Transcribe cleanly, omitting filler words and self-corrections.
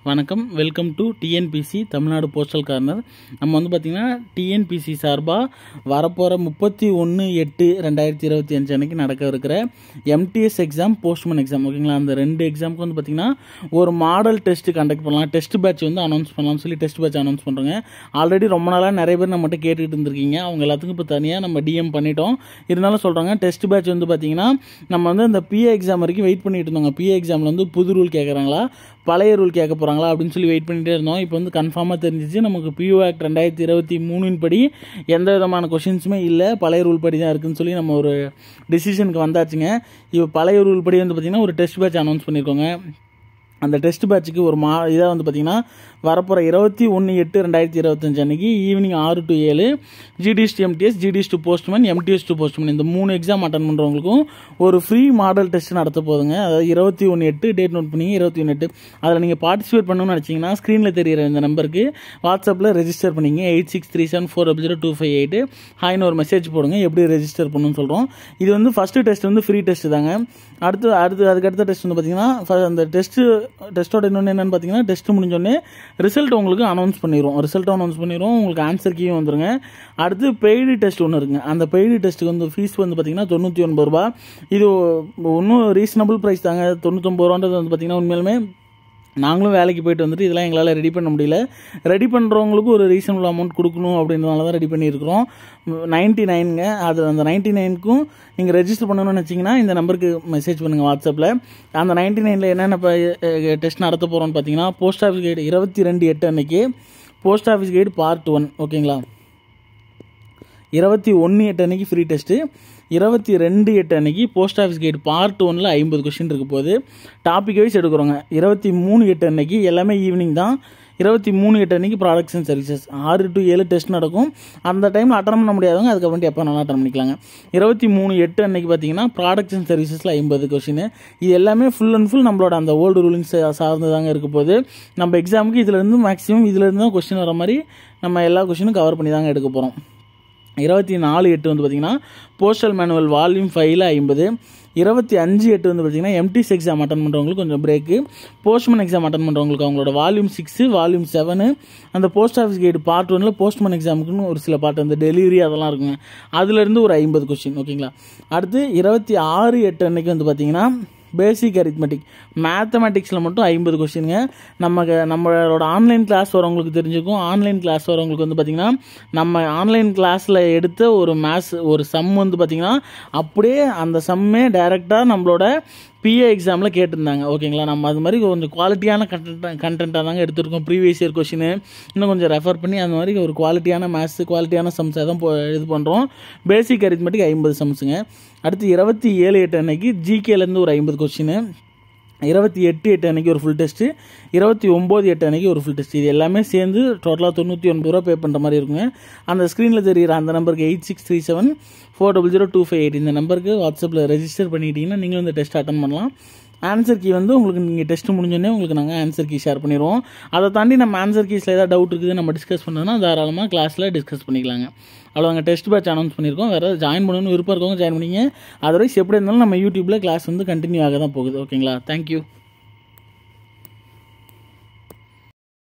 வணக்கம், welcome to TNPC Tamil Nadu postal corner. நம்ம வந்து பார்த்திங்கன்னா டிஎன்பிசி சார்பாக வரப்போகிற 31/8/2025 அன்றைக்கி நடக்க இருக்கிற எம்டிஎஸ் எக்ஸாம், போஸ்ட்மேன் எக்ஸாம், ஓகேங்களா? அந்த ரெண்டு எக்ஸாமுக்கு வந்து பார்த்திங்கன்னா ஒரு மாடல் டெஸ்ட் கண்டக்ட் பண்ணலாம், டெஸ்ட் பேட்ச் வந்து அனௌன்ஸ் பண்ணலாம்னு சொல்லி டெஸ்ட் பேட்ச் அனௌன்ஸ் பண்ணுறோங்க. ஆல்ரெடி ரொம்ப நாளாக நிறைய பேர் நம்மகிட்ட கேட்டுகிட்டு இருந்திருக்கீங்க. அவங்க எல்லாத்துக்கும் இப்போ தனியாக நம்ம டிஎம் பண்ணிட்டோம். இருந்தாலும் சொல்கிறாங்க, டெஸ்ட் பேட்ச் வந்து பார்த்திங்கன்னா நம்ம வந்து அந்த பிஏ எக்ஸாம் வரைக்கும் வெயிட் பண்ணிட்டு இருந்தோங்க. பிஏ எக்ஸாமில் வந்து புது ரூல் கேட்குறாங்களா, பழைய ரூல் கேட்க போகிறாங்களா அப்படின்னு சொல்லி வெயிட் பண்ணிகிட்டே இருந்தோம். இப்போ வந்து கன்ஃபார்மாக தெரிஞ்சிச்சு, நமக்கு பிஓ ஆக்ட் 2023 படி எந்த விதமான கொஷின்ஸுமே இல்லை, பழைய ரூல் படி தான் இருக்குதுன்னு சொல்லி நம்ம ஒரு டிசிஷனுக்கு வந்தாச்சுங்க. இப்போ பழைய ரூல் படி வந்து பார்த்திங்கன்னா ஒரு டெஸ்ட் பேட்ச் அனௌன்ஸ் பண்ணியிருக்கோங்க. அந்த டெஸ்ட் பேட்சுக்கு ஒரு இதாக வந்து பார்த்திங்கன்னா வரப்போகிற 21/8/2025 அன்றைக்கி evening 6 to 7 GDS to MTS, GDS to postman, MTS to postman, இந்த 3 எக்ஸாம் அட்டன் பண்ணுறவங்களுக்கும் ஒரு ஃப்ரீ மாடல் டெஸ்ட் நடத்த போதுங்க. அதாவது 21/8 டேட் நோட் பண்ணி 21/8 அதில் நீங்கள் பார்ட்டிசிபேட் பண்ணணும்னு நினச்சிங்கன்னா ஸ்க்ரீனில் தெரிகிற இந்த நம்பருக்கு வாட்ஸ்அப்பில் ரெஜிஸ்டர் பண்ணிங்க. 8637400258 ஹாய்னு ஒரு மெசேஜ் போடுங்க. எப்படி ரெஜிஸ்டர் பண்ணணும்னு சொல்கிறோம். இது வந்து ஃபஸ்ட்டு டெஸ்ட் வந்து ஃப்ரீ டெஸ்ட் தாங்க. அதுக்கடுத்த டெஸ்ட் வந்து பார்த்திங்கன்னா அந்த டெஸ்ட்டோட இன்னொன்று என்னென்னு பார்த்தீங்கன்னா, டெஸ்ட் முடிஞ்சோடனே ரிசல்ட் உங்களுக்கு அனௌன்ஸ் பண்ணிடுவோம். உங்களுக்கு ஆன்சர் கீயும் வந்துருங்க. அடுத்து பெய்டு டெஸ்ட் ஒன்று இருக்குங்க. அந்த பெய்டு டெஸ்ட்டுக்கு வந்து ஃபீஸ் வந்து பார்த்திங்கன்னா 99 ரூபா. இது ஒன்றும் ரீசனபிள் ப்ரைஸ் தாங்க. 99 ரூபான்றது வந்து பார்த்திங்கன்னா உண்மையிலுமே நாங்களும் வேலைக்கு போயிட்டு வந்துட்டு இதெல்லாம் எங்களால் ரெடி பண்ண முடியல. ரெடி பண்ணுறவங்களுக்கு ஒரு ரீசனபிள் அமௌண்ட் கொடுக்கணும் அப்படின்றதுனால தான் ரெடி பண்ணியிருக்கிறோம். 99ங்க. அது அந்த 99க்கும் நீங்கள் ரெஜிஸ்டர் பண்ணணும்னு நினச்சிங்கன்னா இந்த நம்பருக்கு மெசேஜ் பண்ணுங்கள் வாட்ஸ்அப்பில். அந்த 99ல் என்னென்ன டெஸ்ட் நடத்த போகிறோம்னு பார்த்தீங்கன்னா, போஸ்ட் ஆஃபீஸ் கைடு 22/8 அன்னைக்கு போஸ்ட் ஆஃபீஸ் கைடு பார்ட் 1, ஓகேங்களா? 21/8 அன்னைக்கு ஃப்ரீ டெஸ்ட்டு, 22/8 அன்னைக்கு போஸ்ட் ஆஃபீஸ் கைடு பார்ட் 1ல் 50 கொஷின் இருக்க போது. Topic wise எடுக்கிறோங்க. 23/8 அன்னைக்கு எல்லாமே ஈவினிங் தான். 23/8 அன்னைக்கு products and services 6 to 7 test நடக்கும். அந்த டைமில் அட்டன் பண்ண முடியாதவங்க அதுக்கப்புறம் எப்போ நல்லா அட்டன் பண்ணிக்கலாங்க. 23/8 அன்னைக்கு பார்த்தீங்கன்னா ப்ராடக்ட்ஸ் அண்ட் சர்வீசஸில் 50 கொஷின். இது எல்லாமே ஃபுல் அண்ட் ஃபுல் நம்மளோட அந்த ஓல்டு ரூலிங்ஸ் சார்ந்து தாங்க இருக்க போது. நம்ம எக்ஸாமுக்கு இதிலேருந்து மேக்ஸிமம் இதிலேருந்து தான் கொஷின் வர மாதிரி நம்ம எல்லா கொஷினும் கவர் பண்ணி தாங்க எடுக்க போகிறோம். 24/8 வந்து பார்த்திங்கன்னா போஸ்டல் மேனுவல் வால்யூம் 5ல் 50. 25/8 வந்து பார்த்திங்கன்னா எம்டிஎஸ் எக்ஸாம் அட்டன் பண்ணுறவங்களுக்கு கொஞ்சம் பிரேக்கு. போஸ்ட்மேன் எக்ஸாம் அட்டன் பண்ணுறவங்களுக்கு அவங்களோட வால்யூம் 6, வால்யூம் 7, அந்த போஸ்ட் ஆஃபீஸ் கைடு பார்ட் 1ல் போஸ்ட்மேன் எக்ஸாமுக்குன்னு ஒரு சில பார்ட் அந்த டெலிவரி அதெல்லாம் இருக்குங்க. அதுலேருந்து ஒரு 50 கொஸ்டின், ஓகேங்களா? அடுத்து 26/8 அன்னைக்கு வந்து பார்த்திங்கன்னா பேசிக் அரித்மெட்டிக் மேத்தமெட்டிக்ஸில் மட்டும் 50 கொஸ்டினுங்க. நம்மளோட ஆன்லைன் கிளாஸ் வரவங்களுக்கு தெரிஞ்சுக்கும். ஆன்லைன் கிளாஸ் வரவங்களுக்கு வந்து பார்த்திங்கன்னா நம்ம ஆன்லைன் கிளாஸில் எடுத்த ஒரு சம் வந்து பார்த்திங்கன்னா அப்படியே அந்த சம்மே டைரெக்டாக நம்மளோட பிஏ எக்ஸாமில் கேட்டிருந்தாங்க, ஓகேங்களா? நம்ம அது மாதிரி கொஞ்சம் குவாலிட்டியான கண்டென்ட்டாக தாங்க எடுத்துருக்கோம். ப்ரீவியஸ் இயர் கொஷின் இன்னும் கொஞ்சம் ரெஃபர் பண்ணி அந்த மாதிரி ஒரு குவாலிட்டியான மேத்ஸ், குவாலிட்டியான சம்ஸை தான் இது பண்ணுறோம். பேசிக் அரித்மெட்டிக் 50 சம்ஸுங்க. அடுத்து 27/8 அன்னைக்கு ஜிகேலேருந்து ஒரு 50 கொஸ்டின். 28/8 அன்னைக்கு ஒரு ஃபுல் டெஸ்ட்டு, 29/8 அன்னைக்கு ஒரு ஃபுல் டெஸ்ட். இது எல்லாமே சேர்ந்து டோட்டலாக 99 ரூபா பே பண்ணுற மாதிரி இருக்குங்க. அந்த ஸ்க்ரீனில் தெரிகிற அந்த நம்பருக்கு 8637400258 இந்த நம்பருக்கு வாட்ஸ்அப்பில் ரெஜிஸ்டர் பண்ணிட்டீங்கன்னா நீங்களும் இந்த டெஸ்ட் அட்டன் பண்ணலாம். ஆன்சர் கீ வந்து உங்களுக்கு நீங்கள் டெஸ்ட் முடிஞ்சோடனே உங்களுக்கு நாங்கள் ஆன்சர் கீ ஷேர் பண்ணிடுவோம். அதை தாண்டி நம்ம ஆன்சர் கீஸில் ஏதாவது டவுட் இருக்குது நம்ம டிஸ்கஸ் பண்ணோம்னா தாராளமாக கிளாஸில் டிஸ்கஸ் பண்ணிக்கலாங்க. அவ்வளோங்க. டெஸ்ட் பேட்ச் அனௌன்ஸ் பண்ணியிருக்கோம். வேறு ஜாயின் பண்ணணும்னு விருப்பம் இருக்கவங்க ஜாயின் பண்ணிங்க. அதர்வைஸ் எப்படி இருந்தாலும் நம்ம யூடியூப்பில் கிளாஸ் வந்து கண்டினியூ ஆக தான் போகுது, ஓகேங்களா? தேங்க்யூ.